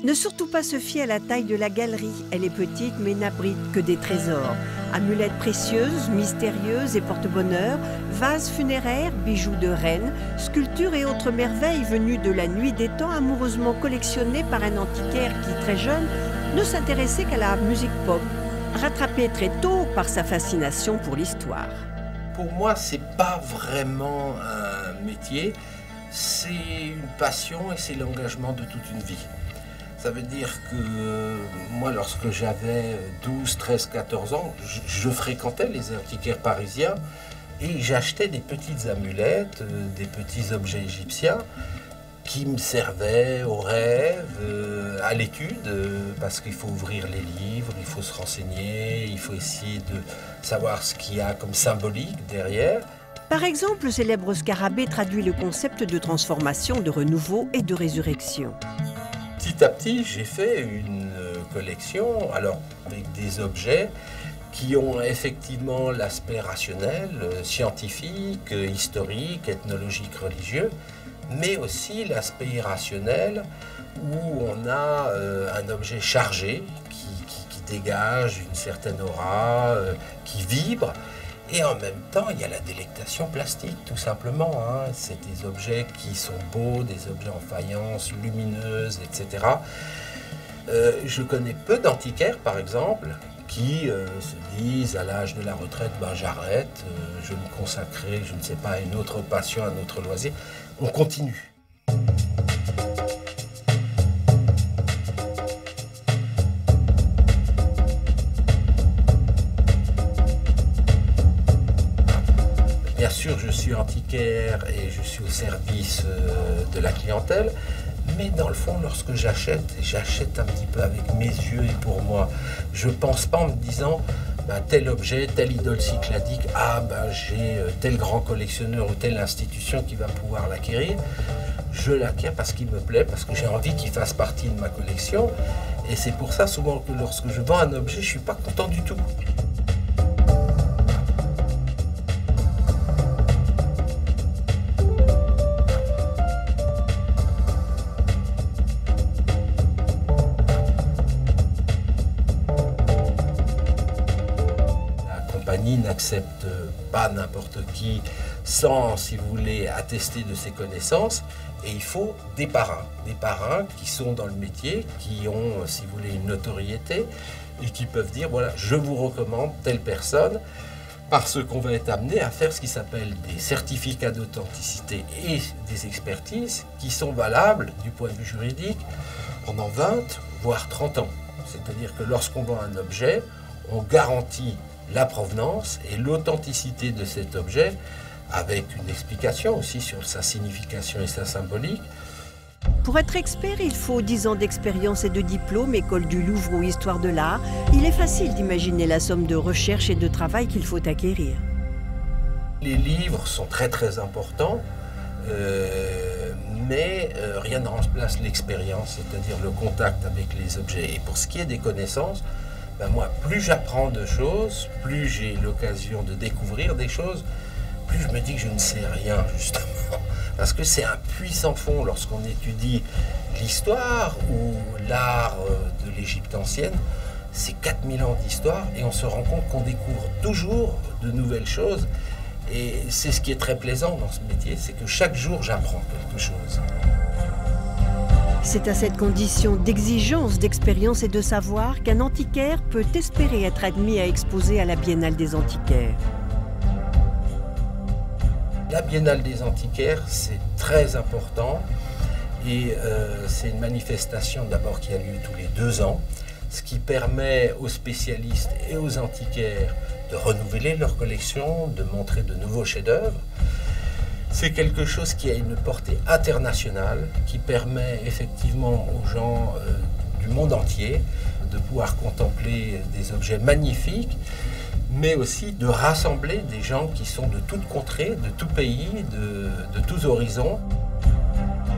Ne surtout pas se fier à la taille de la galerie. Elle est petite mais n'abrite que des trésors. Amulettes précieuses, mystérieuses et porte-bonheur, vases funéraires, bijoux de reine, sculptures et autres merveilles venues de la nuit des temps amoureusement collectionnées par un antiquaire qui, très jeune, ne s'intéressait qu'à la musique pop, rattrapé très tôt par sa fascination pour l'histoire. Pour moi, c'est pas vraiment un métier, c'est une passion et c'est l'engagement de toute une vie. Ça veut dire que moi, lorsque j'avais 12, 13, 14 ans, je fréquentais les antiquaires parisiens et j'achetais des petites amulettes, des petits objets égyptiens qui me servaient au rêve, à l'étude, parce qu'il faut ouvrir les livres, il faut se renseigner, il faut essayer de savoir ce qu'il y a comme symbolique derrière. Par exemple, le célèbre scarabée traduit le concept de transformation, de renouveau et de résurrection. Petit à petit, j'ai fait une collection, alors avec des objets qui ont effectivement l'aspect rationnel, scientifique, historique, ethnologique, religieux, mais aussi l'aspect irrationnel où on a un objet chargé qui dégage une certaine aura, qui vibre. Et en même temps, il y a la délectation plastique, tout simplement. C'est des objets qui sont beaux, des objets en faïence, lumineuses, etc. Je connais peu d'antiquaires, par exemple, qui se disent à l'âge de la retraite, ben, j'arrête, je vais me consacrer, je ne sais pas, à une autre passion, à un autre loisir. On continue. Bien sûr, je suis antiquaire et je suis au service de la clientèle, mais dans le fond, lorsque j'achète un petit peu avec mes yeux et pour moi. Je ne pense pas en me disant, ben, tel objet, telle idole cycladique, ben, j'ai tel grand collectionneur ou telle institution qui va pouvoir l'acquérir. Je l'acquiers parce qu'il me plaît, parce que j'ai envie qu'il fasse partie de ma collection. Et c'est pour ça souvent que lorsque je vends un objet, je ne suis pas content du tout. N'accepte pas n'importe qui sans, si vous voulez, attester de ses connaissances. Et il faut des parrains qui sont dans le métier, qui ont, si vous voulez, une notoriété et qui peuvent dire, voilà, je vous recommande telle personne, parce qu'on va être amené à faire ce qui s'appelle des certificats d'authenticité et des expertises qui sont valables du point de vue juridique pendant 20, voire 30 ans. C'est-à-dire que lorsqu'on vend un objet, on garantit la provenance et l'authenticité de cet objet avec une explication aussi sur sa signification et sa symbolique. Pour être expert, il faut 10 ans d'expérience et de diplôme, école du Louvre ou histoire de l'art. Il est facile d'imaginer la somme de recherche et de travail qu'il faut acquérir. Les livres sont très très importants, mais rien ne remplace l'expérience, c'est-à-dire le contact avec les objets. Et pour ce qui est des connaissances, ben moi, plus j'apprends de choses, plus j'ai l'occasion de découvrir des choses, plus je me dis que je ne sais rien, justement. Parce que c'est un puits sans fond lorsqu'on étudie l'histoire ou l'art de l'Égypte ancienne. C'est 4000 ans d'histoire et on se rend compte qu'on découvre toujours de nouvelles choses. Et c'est ce qui est très plaisant dans ce métier, c'est que chaque jour, j'apprends quelque chose. C'est à cette condition d'exigence, d'expérience et de savoir qu'un antiquaire peut espérer être admis à exposer à la Biennale des antiquaires. La Biennale des antiquaires, c'est très important et c'est une manifestation d'abord qui a lieu tous les 2 ans, ce qui permet aux spécialistes et aux antiquaires de renouveler leur collection, de montrer de nouveaux chefs-d'œuvre. C'est quelque chose qui a une portée internationale, qui permet effectivement aux gens du monde entier de pouvoir contempler des objets magnifiques, mais aussi de rassembler des gens qui sont de toutes contrées, de tout pays, de tous horizons.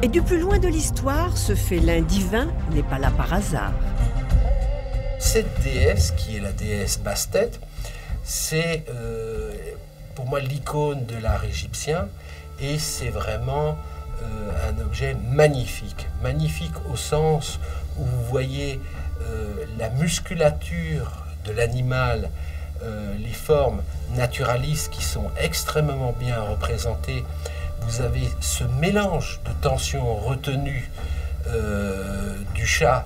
Et du plus loin de l'histoire, ce félin divin n'est pas là par hasard. Cette déesse, qui est la déesse Bastet, c'est pour moi l'icône de l'art égyptien. Et c'est vraiment un objet magnifique. Magnifique au sens où vous voyez la musculature de l'animal, les formes naturalistes qui sont extrêmement bien représentées. Vous avez ce mélange de tensions retenues du chat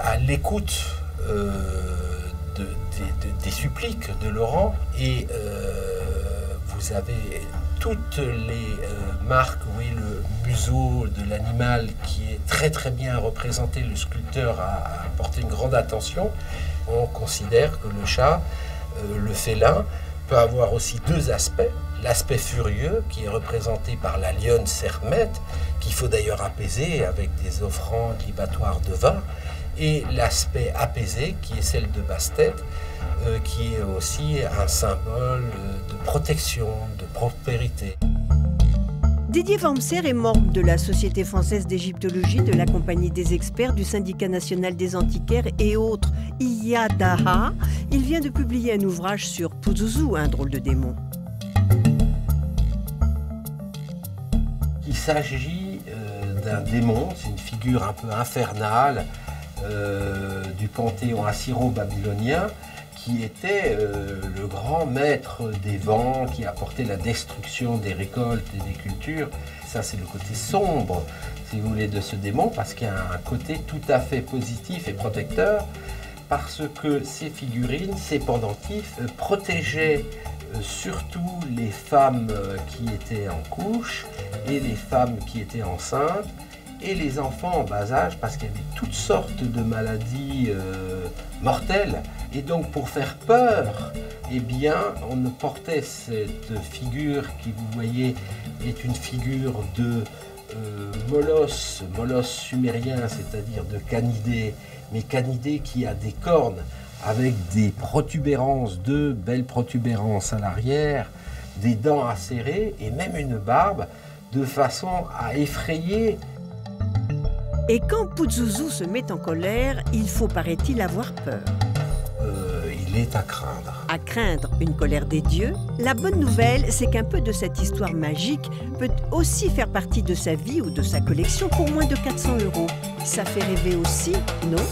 à l'écoute des suppliques de Laurent, et vous avez toutes les marques, vous voyez le museau de l'animal qui est très très bien représenté, le sculpteur a porté une grande attention. On considère que le chat, le félin, peut avoir aussi deux aspects. L'aspect furieux qui est représenté par la lionne Sermette, qu'il faut d'ailleurs apaiser avec des offrandes libatoires de vin, et l'aspect apaisé qui est celle de Bastet, qui est aussi un symbole de protection, de prospérité. Didier Wormser est membre de la Société française d'égyptologie, de la Compagnie des experts, du Syndicat national des antiquaires et autres IADAHA. Il vient de publier un ouvrage sur Pazuzu, un drôle de démon. Il s'agit d'un démon, c'est une figure un peu infernale du panthéon assyro-babylonien, qui était le grand maître des vents, qui apportait la destruction des récoltes et des cultures. Ça, c'est le côté sombre, si vous voulez, de ce démon, parce qu'il y a un côté tout à fait positif et protecteur, parce que ces figurines, ces pendentifs, protégeaient surtout les femmes qui étaient en couche, et les femmes qui étaient enceintes, et les enfants en bas âge, parce qu'il y avait toutes sortes de maladies mortelles. Et donc, pour faire peur, eh bien, on portait cette figure qui, vous voyez, est une figure de molosse sumérien, c'est-à-dire de canidé, mais canidé qui a des cornes avec des protubérances, deux belles protubérances à l'arrière, des dents acérées et même une barbe, de façon à effrayer. Et quand Pazuzu se met en colère, il faut, paraît-il, avoir peur. Il est à craindre. À craindre une colère des dieux. La bonne nouvelle, c'est qu'un peu de cette histoire magique peut aussi faire partie de sa vie ou de sa collection pour moins de 400 €. Ça fait rêver aussi, non ?